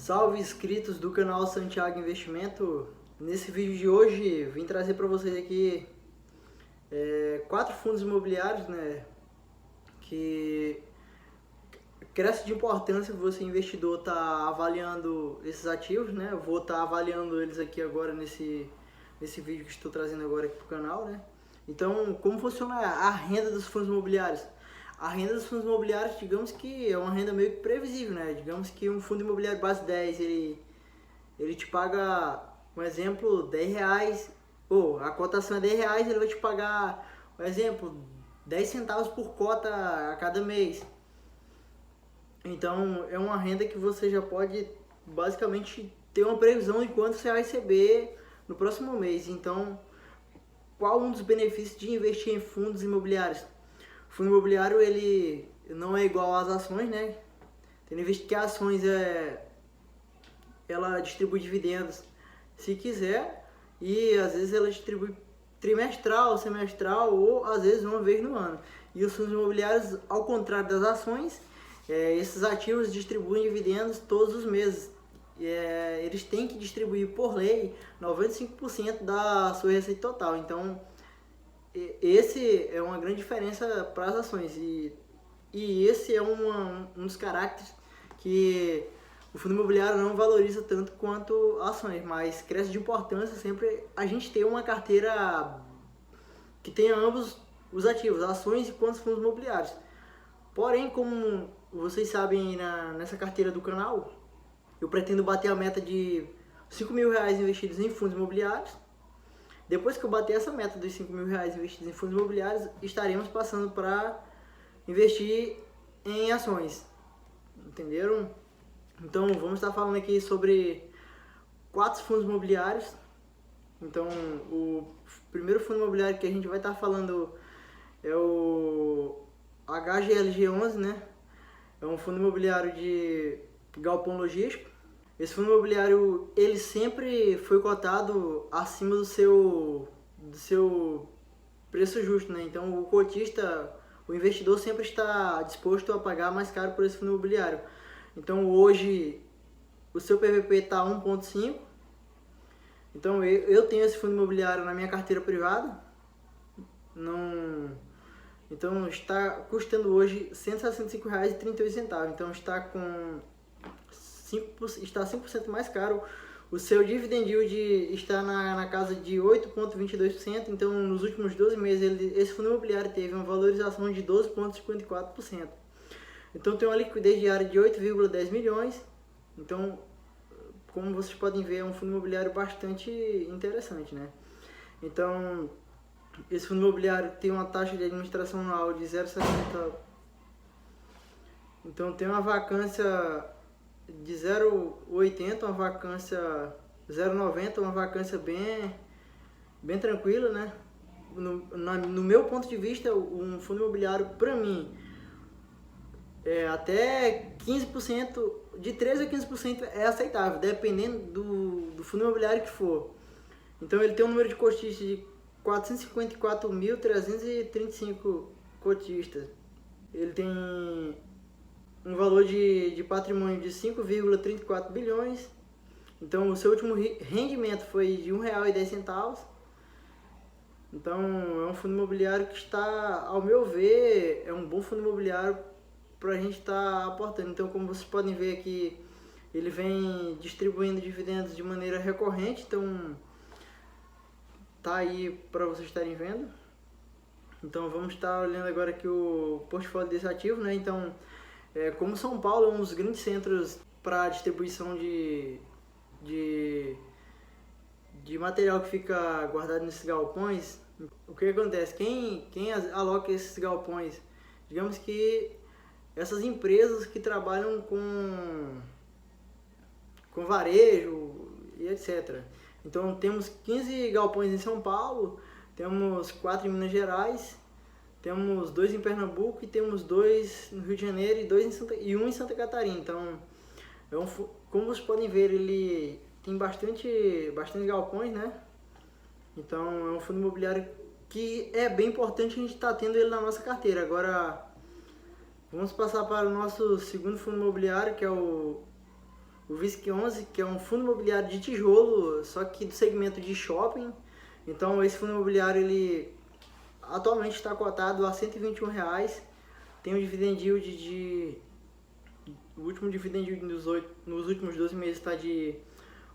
Salve inscritos do canal Santiago Investimento. Nesse vídeo de hoje vim trazer para vocês aqui 4 fundos imobiliários, né, que cresce de importância você investidor tá avaliando esses ativos, né? Eu vou estar avaliando eles aqui agora nesse vídeo que estou trazendo agora aqui para o canal, né? Então, como funciona a renda dos fundos imobiliários? A renda dos fundos imobiliários, digamos que é uma renda meio que previsível, né? Digamos que um fundo imobiliário base 10, ele te paga, um exemplo, 10 reais, ou a cotação é 10 reais, ele vai te pagar, um exemplo, 10 centavos por cota a cada mês. Então, é uma renda que você já pode, basicamente, ter uma previsão de quanto você vai receber no próximo mês. Então, qual um dos benefícios de investir em fundos imobiliários? O fundo imobiliário, ele não é igual às ações, né? Tendo em vista que ações ela distribui dividendos se quiser, e às vezes ela distribui trimestral, semestral ou às vezes uma vez no ano. E os fundos imobiliários, ao contrário das ações, esses ativos distribuem dividendos todos os meses. Eles têm que distribuir por lei 95% da sua receita total. Então, esse é uma grande diferença para as ações, e esse é um dos caracteres que o fundo imobiliário não valoriza tanto quanto ações, mas cresce de importância sempre a gente ter uma carteira que tenha ambos os ativos, ações e quanto fundos imobiliários. Porém, como vocês sabem nessa carteira do canal, eu pretendo bater a meta de 5 mil reais investidos em fundos imobiliários. Depois que eu bater essa meta dos 5 mil reais investidos em fundos imobiliários, estaremos passando para investir em ações. Entenderam? Então, vamos estar falando aqui sobre 4 fundos imobiliários. Então, o primeiro fundo imobiliário que a gente vai estar falando é o HGLG11, né? É um fundo imobiliário de galpão logístico. Esse fundo imobiliário, ele sempre foi cotado acima do seu preço justo, né? Então, o cotista, o investidor sempre está disposto a pagar mais caro por esse fundo imobiliário. Então, hoje, o seu PVP está 1,5. Então, eu tenho esse fundo imobiliário na minha carteira privada. Então, está custando hoje R$ 165,38. Então, está 5% mais caro. O seu dividend yield está na casa de 8,22%. Então, nos últimos 12 meses, esse fundo imobiliário teve uma valorização de 12,54%. Então, tem uma liquidez diária de 8,10 milhões. Então, como vocês podem ver, é um fundo imobiliário bastante interessante, né? Então, esse fundo imobiliário tem uma taxa de administração anual de 0,70. Então, tem uma vacância de 0,80, uma vacância 0,90, uma vacância bem tranquila, né? No meu ponto de vista, um fundo imobiliário, para mim, até 15%, de 13% a 15% é aceitável, dependendo do fundo imobiliário que for. Então, ele tem um número de cotistas de 454.335 cotistas. Ele tem um valor de patrimônio de 5,34 bilhões. Então, o seu último rendimento foi de R$ 1,10. Então, é um fundo imobiliário que está, ao meu ver, é um bom fundo imobiliário para a gente estar aportando. Então, como vocês podem ver aqui, ele vem distribuindo dividendos de maneira recorrente. Então, tá aí para vocês estarem vendo. Então, vamos estar olhando agora aqui o portfólio desse ativo, né? Então, como São Paulo é um dos grandes centros para distribuição de material que fica guardado nesses galpões, o que acontece? Quem aloca esses galpões? Digamos que essas empresas que trabalham com varejo e etc. Então, temos 15 galpões em São Paulo, temos 4 em Minas Gerais, temos 2 em Pernambuco e temos 2 no Rio de Janeiro e um em Santa Catarina. Então, como vocês podem ver, ele tem bastante galpões, né? Então, é um fundo imobiliário que é bem importante a gente estar tendo ele na nossa carteira. Agora, vamos passar para o nosso segundo fundo imobiliário, que é o o VISC11, que é um fundo imobiliário de tijolo, só que do segmento de shopping. Então esse fundo imobiliário ele atualmente está cotado a R$ 121. Tem um dividend yield o último dividend yield nos últimos 12 meses está de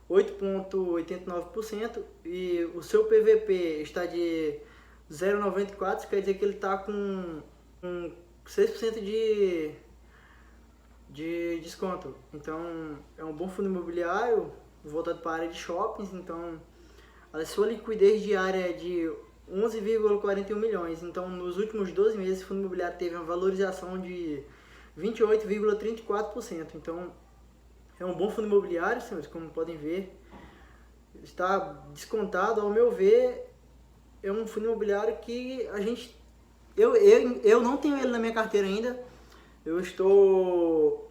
8,89% e o seu PVP está de 0,94, quer dizer que ele está com 6% de desconto. Então é um bom fundo imobiliário voltado para a área de shoppings. Então a sua liquidez diária é de 11,41 milhões. Então nos últimos 12 meses o fundo imobiliário teve uma valorização de 28,34%. Então é um bom fundo imobiliário, senhores, como podem ver. Está descontado, ao meu ver, é um fundo imobiliário que eu não tenho ele na minha carteira ainda. Eu estou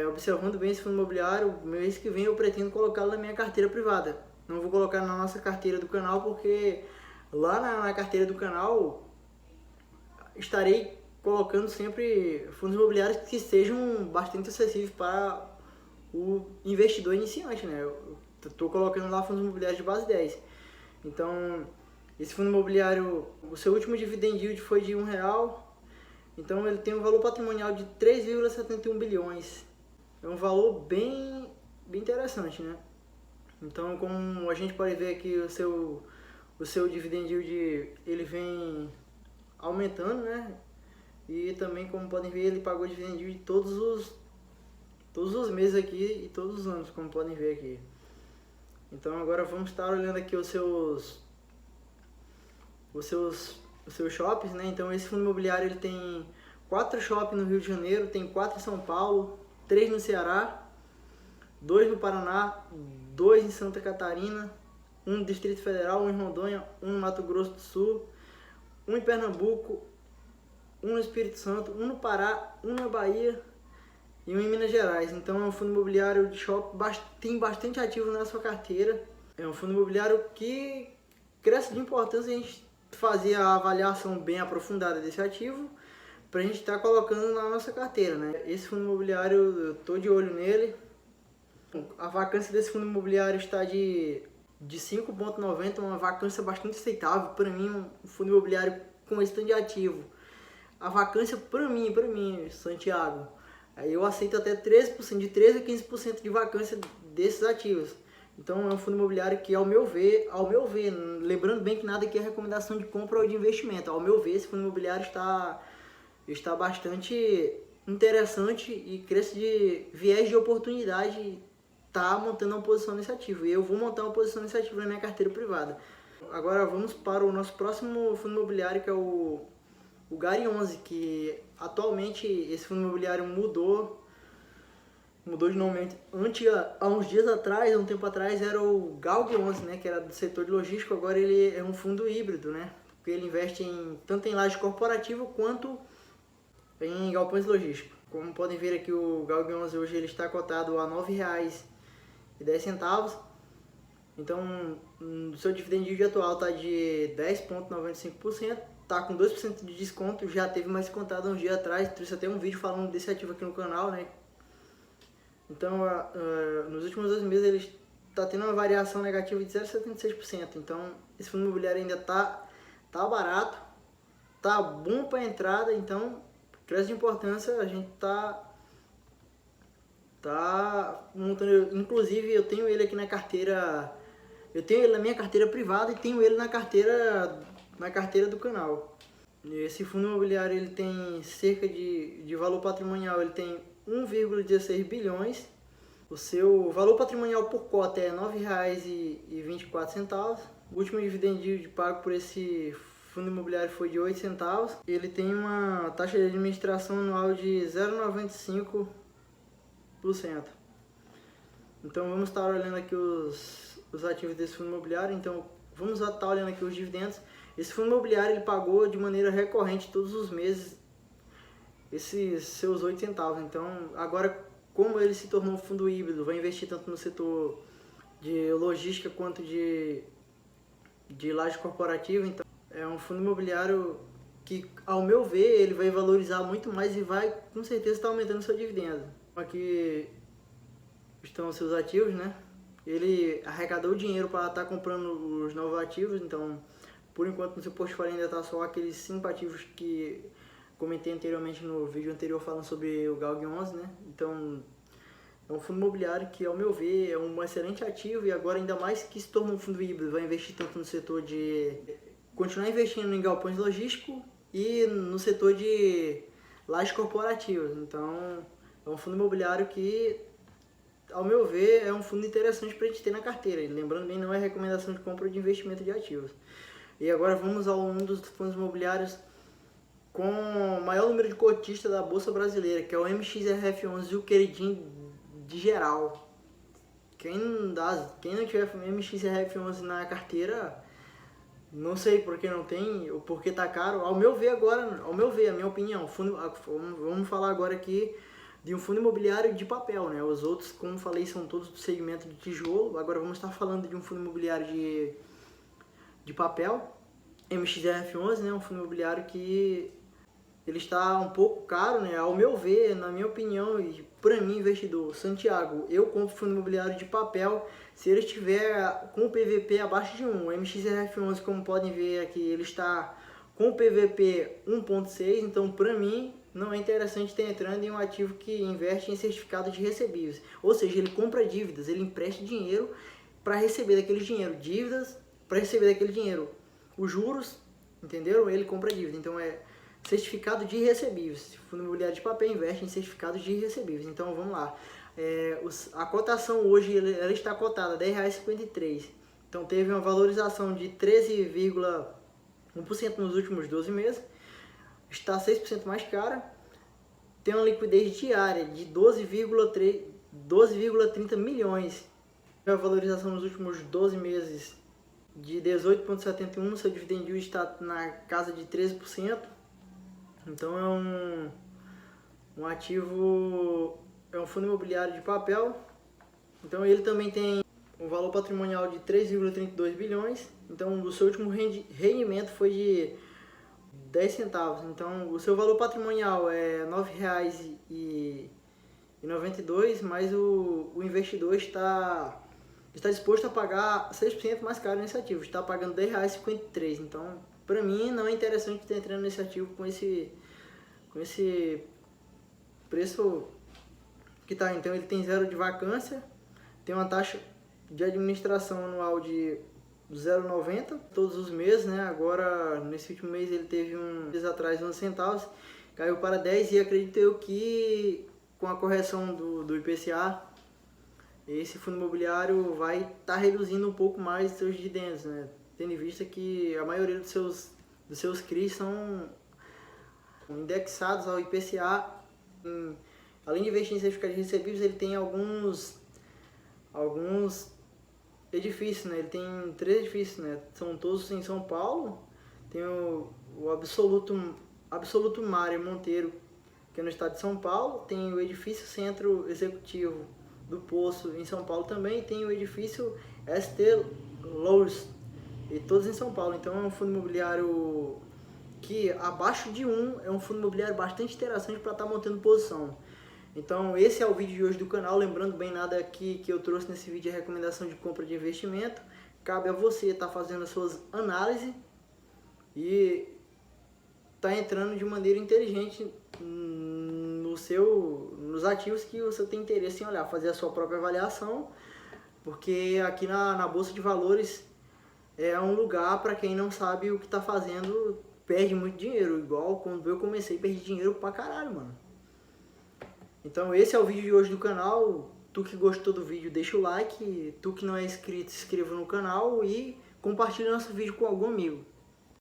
observando bem esse fundo imobiliário. Mês que vem eu pretendo colocá-lo na minha carteira privada. Não vou colocar na nossa carteira do canal, porque lá na carteira do canal estarei colocando sempre fundos imobiliários que sejam bastante acessíveis para o investidor iniciante, né? Eu estou colocando lá fundos imobiliários de base 10. Então, esse fundo imobiliário, o seu último dividend yield foi de R$1. Então, ele tem um valor patrimonial de 3,71 bilhões. É um valor bem interessante, né? Então, como a gente pode ver aqui, o seu dividend yield, ele vem aumentando, né? E também, como podem ver, ele pagou dividend yield todos os meses aqui e todos os anos, como podem ver aqui. Então agora vamos estar olhando aqui os seus shoppings, né? Então esse fundo imobiliário ele tem 4 shoppings no Rio de Janeiro, tem 4 em São Paulo, 3 no Ceará, 2 no Paraná, 2 em Santa Catarina, 1 no Distrito Federal, 1 em Rondônia, 1 no Mato Grosso do Sul, 1 em Pernambuco, 1 no Espírito Santo, 1 no Pará, 1 na Bahia e 1 em Minas Gerais. Então é um fundo imobiliário de shopping, tem bastante ativo na sua carteira. É um fundo imobiliário que cresce de importância a gente fazer a avaliação bem aprofundada desse ativo para a gente estar colocando na nossa carteira, né? Esse fundo imobiliário, eu estou de olho nele. A vacância desse fundo imobiliário está de 5,90, uma vacância bastante aceitável para mim, um fundo imobiliário com esse tanto de ativo. A vacância para mim, Santiago, eu aceito até 13%, de 13% a 15% de vacância desses ativos. Então é um fundo imobiliário que, ao meu ver, lembrando bem que nada aqui é recomendação de compra ou de investimento, ao meu ver, esse fundo imobiliário está bastante interessante e cresce de viés de oportunidade, está montando uma posição nesse ativo. E eu vou montar uma posição nesse ativo na minha carteira privada. Agora vamos para o nosso próximo fundo imobiliário, que é o GARI11, que atualmente esse fundo imobiliário mudou de nome. Há uns dias atrás, há um tempo atrás, era o GALG11, né, que era do setor de logística. Agora ele é um fundo híbrido, né, porque ele investe tanto em laje corporativa quanto em galpões logísticos. Como podem ver aqui, o GALG11 hoje ele está cotado a R$ 9,10. Então, o seu dividend yield atual está de 10,95%. Tá com 2% de desconto, já teve mais descontado uns dias atrás, trouxe até um vídeo falando desse ativo aqui no canal, né? Então, nos últimos 2 meses ele está tendo uma variação negativa de 0,76%. Então, esse fundo imobiliário ainda tá barato, tá bom para entrada. Então, cresce de importância, a gente tá montando. Inclusive, eu tenho ele aqui na carteira, eu tenho ele na minha carteira privada e tenho ele na carteira do canal. Esse fundo imobiliário ele tem cerca de valor patrimonial, ele tem 1,16 bilhões. O seu valor patrimonial por cota é R$ 9,24. O último dividend yield pago por esse fundo imobiliário foi de 8 centavos. Ele tem uma taxa de administração anual de 0,95%. Então vamos estar olhando aqui os ativos desse fundo imobiliário. Então vamos estar olhando aqui os dividendos. Esse fundo imobiliário ele pagou de maneira recorrente todos os meses esses seus 8 centavos. Então agora, como ele se tornou um fundo híbrido, vai investir tanto no setor de logística quanto de laje corporativa. Então é um fundo imobiliário que, ao meu ver, ele vai valorizar muito mais e vai com certeza estar aumentando seu dividendo. Aqui estão os seus ativos, né? Ele arrecadou dinheiro para estar comprando os novos ativos, então por enquanto no seu portfólio ainda está só aqueles 5 ativos que comentei anteriormente no vídeo anterior falando sobre o GALG 11, né? Então é um fundo imobiliário que, ao meu ver, é um excelente ativo, e agora ainda mais que se tornou um fundo híbrido, vai investir tanto no setor de continuar investindo em galpões logísticos e no setor de lajes corporativas. Então é um fundo imobiliário que, ao meu ver, é um fundo interessante para a gente ter na carteira. E lembrando bem, não é recomendação de compra ou de investimento de ativos. E agora vamos a um dos fundos imobiliários com o maior número de cotistas da Bolsa Brasileira, que é o MXRF11, o queridinho de geral. Quem não tiver MXRF11 na carteira, não sei por que não tem, ou porque tá caro. Ao meu ver, a minha opinião, vamos falar agora aqui de um fundo imobiliário de papel, né? Os outros, como falei, são todos do segmento de tijolo. Agora vamos estar falando de um fundo imobiliário de papel, MXRF11, né? Um fundo imobiliário que ele está um pouco caro, né? Ao meu ver, na minha opinião, e para mim, investidor, Santiago, eu compro fundo imobiliário de papel se ele estiver com o PVP abaixo de 1. O MXRF11, como podem ver aqui, ele está com o PVP 1.6, então para mim não é interessante estar entrando em um ativo que investe em certificado de recebíveis. Ou seja, ele compra dívidas, ele empresta dinheiro para receber daquele dinheiro, dívidas para receber daquele dinheiro os juros, entenderam? Ele compra dívida, então é certificado de recebíveis. O fundo imobiliário de papel investe em certificados de recebíveis. Então vamos lá. A cotação hoje ela está cotada a R$10,53. Então teve uma valorização de 13,1% nos últimos 12 meses. Está 6% mais cara. Tem uma liquidez diária de 12,30 milhões. A valorização nos últimos 12 meses de 18,71%. Seu dividend yield está na casa de 13%. Então é um ativo, é um fundo imobiliário de papel. Então ele também tem um valor patrimonial de 3,32 bilhões. Então o seu último rendimento foi de 10 centavos. Então o seu valor patrimonial é R$ 9,92, mas o investidor está disposto a pagar 6% mais caro nesse ativo. Está pagando R$ 10,53. Então, para mim, não é interessante estar entrando nesse ativo com esse preço que tá. Então ele tem 0 de vacância, tem uma taxa de administração anual de 0,90 todos os meses, né? Agora nesse último mês ele teve mês atrás 11 centavos, caiu para 10, e acredito eu que com a correção do IPCA esse fundo imobiliário vai estar reduzindo um pouco mais seus dividendos, né? Tendo em vista que a maioria dos seus CRIs são indexados ao IPCA. Além de investir em certificados de recebíveis, ele tem alguns edifícios, né? Ele tem 3 edifícios, né? São todos em São Paulo. Tem o Absoluto Mário Monteiro, que é no estado de São Paulo. Tem o edifício Centro Executivo do Poço em São Paulo também. Tem o edifício ST Lourdes, e todos em São Paulo. Então é um fundo imobiliário que abaixo de 1 é um fundo imobiliário bastante interessante para estar montando posição. Então esse é o vídeo de hoje do canal. Lembrando bem, nada aqui que eu trouxe nesse vídeo é recomendação de compra de investimento. Cabe a você estar fazendo as suas análises e estar entrando de maneira inteligente nos ativos que você tem interesse em olhar, fazer a sua própria avaliação, porque aqui na Bolsa de Valores é um lugar para quem não sabe o que está fazendo, perde muito dinheiro, igual quando eu comecei, perdi dinheiro pra caralho, mano. Então esse é o vídeo de hoje do canal. Tu que gostou do vídeo, deixa o like. Tu que não é inscrito, se inscreva no canal e compartilhe nosso vídeo com algum amigo.